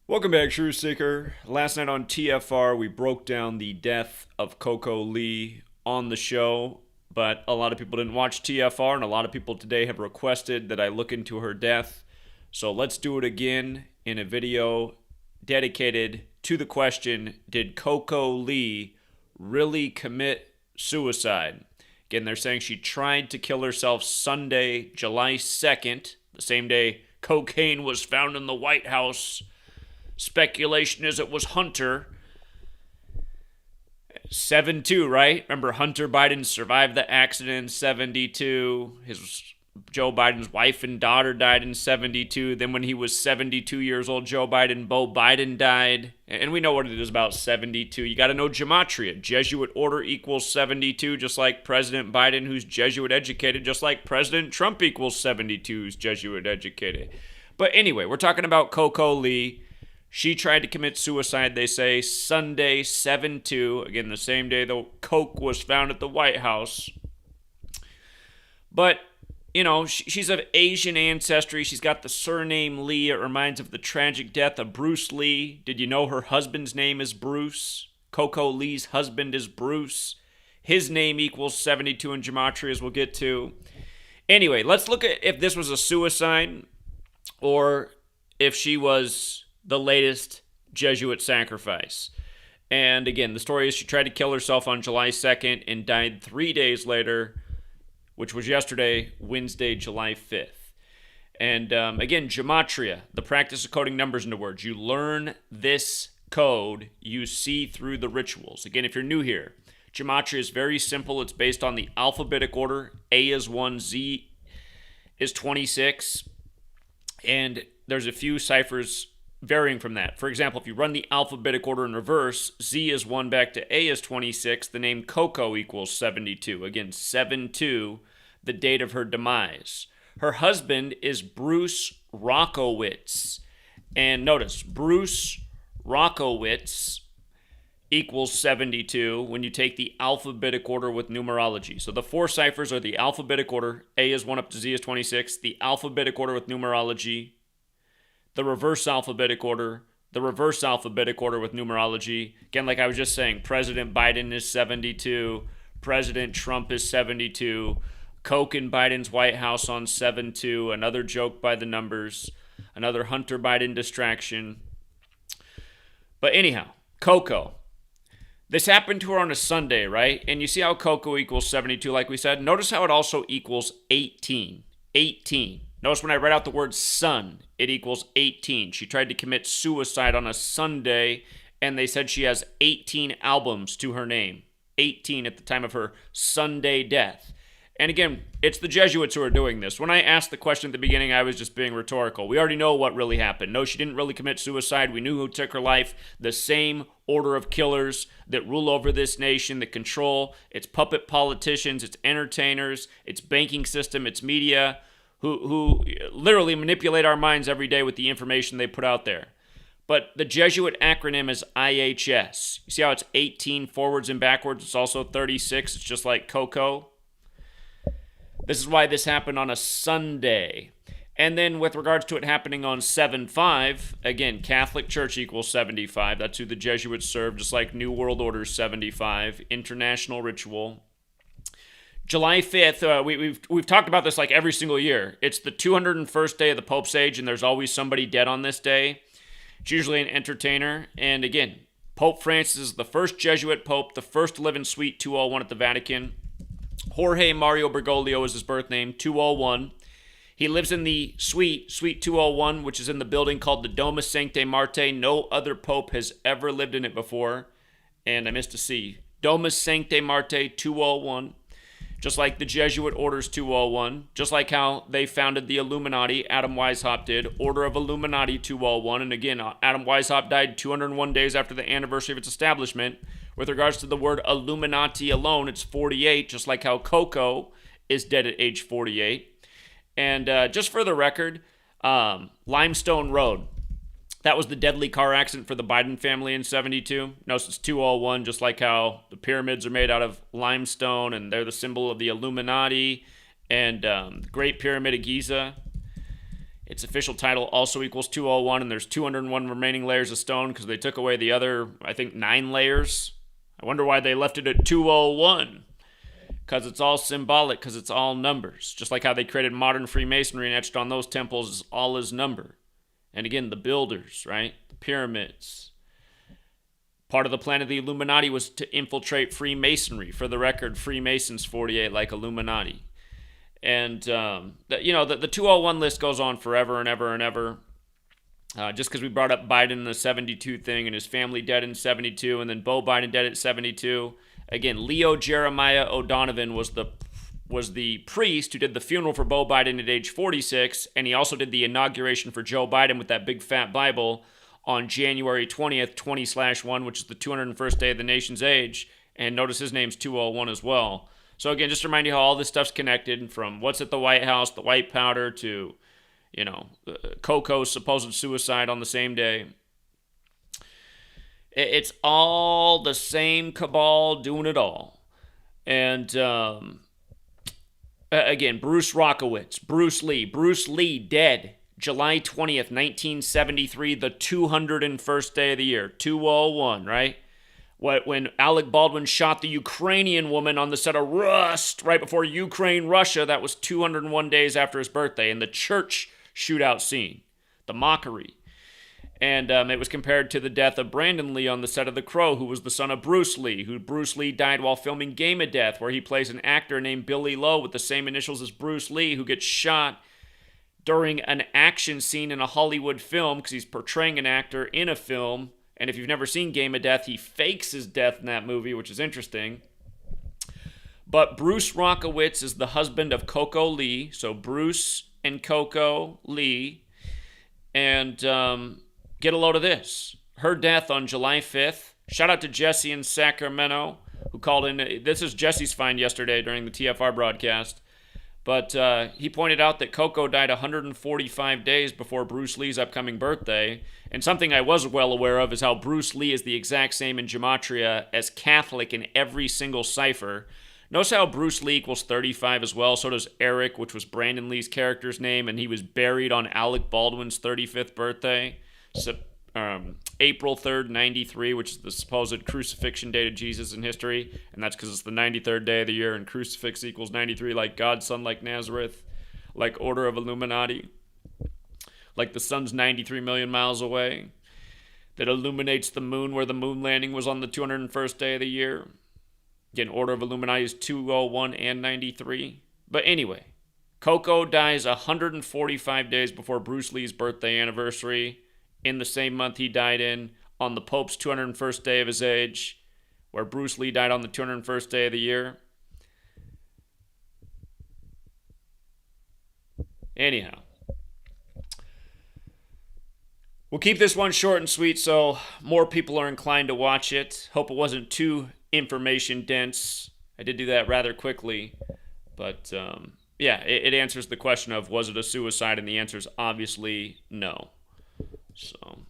Welcome back, True Seeker. Last night on TFR, we broke down the death of CoCo Lee on the show, but a lot of people didn't watch TFR, and a lot of people today have requested that I look into her death. So let's do it again in a video dedicated to the question, did CoCo Lee really commit suicide? Again, they're saying she tried to kill herself Sunday, July 2nd, the same day cocaine was found in the White House. Speculation is it was Hunter. 7-2, right? Remember, Hunter Biden survived the accident in 72. Joe Biden's wife and daughter died in 72. Then when he was 72 years old, Joe Biden died. And we know what it is about 72. You got to know gematria. Jesuit order equals 72, just like President Biden, who's Jesuit educated, just like President Trump equals 72, who's Jesuit educated. But anyway, we're talking about CoCo Lee. She tried to commit suicide, they say, Sunday, 7-2. Again, the same day the coke was found at the White House. But, you know, she's of Asian ancestry. She's got the surname Lee. It reminds of the tragic death of Bruce Lee. Did you know her husband's name is Bruce? CoCo Lee's husband is Bruce. His name equals 72 in gematria, as we'll get to. Anyway, let's look at if this was a suicide or if she was the latest Jesuit sacrifice. And again, the story is she tried to kill herself on July 2nd and died 3 days later, which was yesterday, Wednesday, July 5th. And again, gematria, the practice of coding numbers into words. You learn this code, you see through the rituals. Again, if you're new here, gematria is very simple. It's based on the alphabetic order. A is 1, Z is 26. And there's a few ciphers varying from that. For example, if you run the alphabetic order in reverse, Z is 1 back to A is 26, the name CoCo equals 72. Again, 7-2, the date of her demise. Her husband is Bruce Rockowitz. And notice, Bruce Rockowitz equals 72 when you take the alphabetic order with numerology. So the four ciphers are the alphabetic order. A is 1 up to Z is 26. The alphabetic order with numerology. The reverse alphabetic order, the reverse alphabetic order with numerology. Again, like I was just saying, President Biden is 72, President Trump is 72, Coke in Biden's White House on 7-2, another joke by the numbers, another Hunter Biden distraction. But anyhow, CoCo. This happened to her on a Sunday, right? And you see how CoCo equals 72, like we said? Notice how it also equals 18. 18. Notice when I write out the word sun, it equals 18. She tried to commit suicide on a Sunday, and they said she has 18 albums to her name. 18 at the time of her Sunday death. And again, it's the Jesuits who are doing this. When I asked the question at the beginning, I was just being rhetorical. We already know what really happened. No, she didn't really commit suicide. We knew who took her life. The same order of killers that rule over this nation, that control its puppet politicians, its entertainers, its banking system, its media, who literally manipulate our minds every day with the information they put out there. But the Jesuit acronym is IHS. You see how it's 18 forwards and backwards? It's also 36. It's just like CoCo. This is why this happened on a Sunday. And then with regards to it happening on 7-5, again, Catholic Church equals 75. That's who the Jesuits serve, just like New World Order 75. International ritual. July 5th, we've talked about this like every single year. It's the 201st day of the Pope's age, and there's always somebody dead on this day. It's usually an entertainer. And again, Pope Francis is the first Jesuit Pope, the first to live in Suite 201 at the Vatican. Jorge Mario Bergoglio is his birth name, 201. He lives in the Suite 201, which is in the building called the Domus Sancti Marte. No other Pope has ever lived in it before. And I missed a C. Domus Sancti Marte 201. Just like the Jesuit Orders 201, just like how they founded the Illuminati, Adam Weishaupt did, Order of Illuminati 201. And again, Adam Weishaupt died 201 days after the anniversary of its establishment. With regards to the word Illuminati alone, it's 48, just like how CoCo is dead at age 48. And just for the record, Limestone Road. That was the deadly car accident for the Biden family in 72. Notice it's 201, just like how the pyramids are made out of limestone and they're the symbol of the Illuminati and the Great Pyramid of Giza. Its official title also equals 201, and there's 201 remaining layers of stone because they took away the other, I think, 9 layers. I wonder why they left it at 201. Because it's all symbolic, because it's all numbers. Just like how they created modern Freemasonry and etched on those temples all as number. And again, the builders, right? The pyramids. Part of the plan of the Illuminati was to infiltrate Freemasonry. For the record, Freemasons 48 like Illuminati. And, the 201 list goes on forever and ever and ever. Just because we brought up Biden in the 72 thing and his family dead in 72 and then Beau Biden dead at 72. Again, Leo Jeremiah O'Donovan was the priest who did the funeral for Beau Biden at age 46, and he also did the inauguration for Joe Biden with that big fat Bible on January 20th, 20/1, which is the 201st day of the nation's age. And notice his name's 201 as well. So again, just to remind you how all this stuff's connected, from what's at the White House, the white powder, to, CoCo's supposed suicide on the same day. It's all the same cabal doing it all. And again, Bruce Rockowitz, Bruce Lee dead July 20th, 1973, the 201st day of the year, 201, right? When Alec Baldwin shot the Ukrainian woman on the set of Rust right before Ukraine-Russia, that was 201 days after his birthday, in the church shootout scene, the mockery. And it was compared to the death of Brandon Lee on the set of The Crow, who was the son of Bruce Lee, who Bruce Lee died while filming Game of Death, where he plays an actor named Billy Lowe with the same initials as Bruce Lee, who gets shot during an action scene in a Hollywood film because he's portraying an actor in a film. And if you've never seen Game of Death, he fakes his death in that movie, which is interesting. But Bruce Rockowitz is the husband of CoCo Lee, so Bruce and CoCo Lee. And get a load of this. Her death on July 5th. Shout out to Jesse in Sacramento, who called in. This is Jesse's find yesterday during the TFR broadcast. But he pointed out that CoCo died 145 days before Bruce Lee's upcoming birthday. And something I was well aware of is how Bruce Lee is the exact same in Gematria as Catholic in every single cipher. Notice how Bruce Lee equals 35 as well. So does Eric, which was Brandon Lee's character's name. And he was buried on Alec Baldwin's 35th birthday. So, April 3rd, 93, which is the supposed crucifixion date of Jesus in history. And that's because it's the 93rd day of the year, and crucifix equals 93, like God, Son, like Nazareth, like Order of Illuminati, like the sun's 93 million miles away, that illuminates the moon where the moon landing was on the 201st day of the year. Again, Order of Illuminati is 201 and 93. But anyway, CoCo dies 145 days before Bruce Lee's birthday anniversary, in the same month he died in, on the Pope's 201st day of his age, where Bruce Lee died on the 201st day of the year. Anyhow, we'll keep this one short and sweet so more people are inclined to watch it. Hope it wasn't too information dense. I did do that rather quickly. But, it answers the question of, was it a suicide? And the answer is obviously no. So,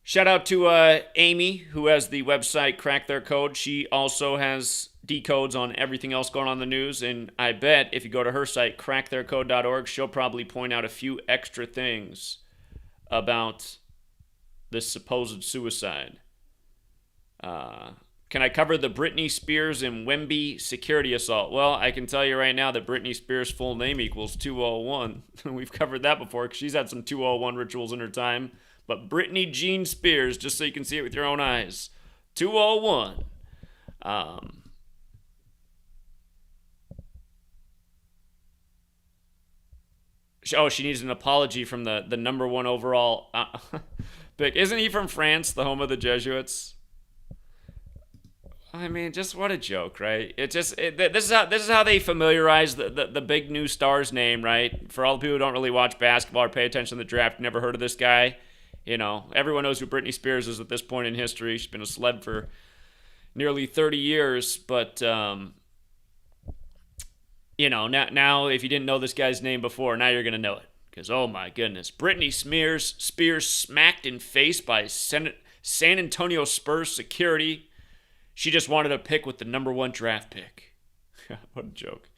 shout out to Amy, who has the website Crack Their Code. She also has decodes on everything else going on in the news, and I bet if you go to her site, cracktheircode.org, she'll probably point out a few extra things about this supposed suicide. Can I cover the Britney Spears and Wemby security assault? Well, I can tell you right now that Britney Spears' full name equals 201. We've covered that before because she's had some 201 rituals in her time. But Britney Jean Spears, just so you can see it with your own eyes, 201. She needs an apology from the number one overall pick. Isn't he from France, the home of the Jesuits? I mean, just what a joke, right? This is how they familiarize the big new star's name, right? For all the people who don't really watch basketball or pay attention to the draft, never heard of this guy. Everyone knows who Britney Spears is at this point in history. She's been a celeb for nearly 30 years, but now if you didn't know this guy's name before, now you're gonna know it. Because oh my goodness, Britney Spears smacked in face by San Antonio Spurs security. She just wanted a pick with the number 1 draft pick. What a joke.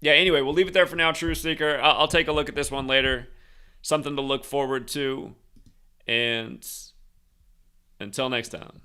Yeah, anyway, we'll leave it there for now, Truth Seeker. I'll take a look at this one later. Something to look forward to. And until next time.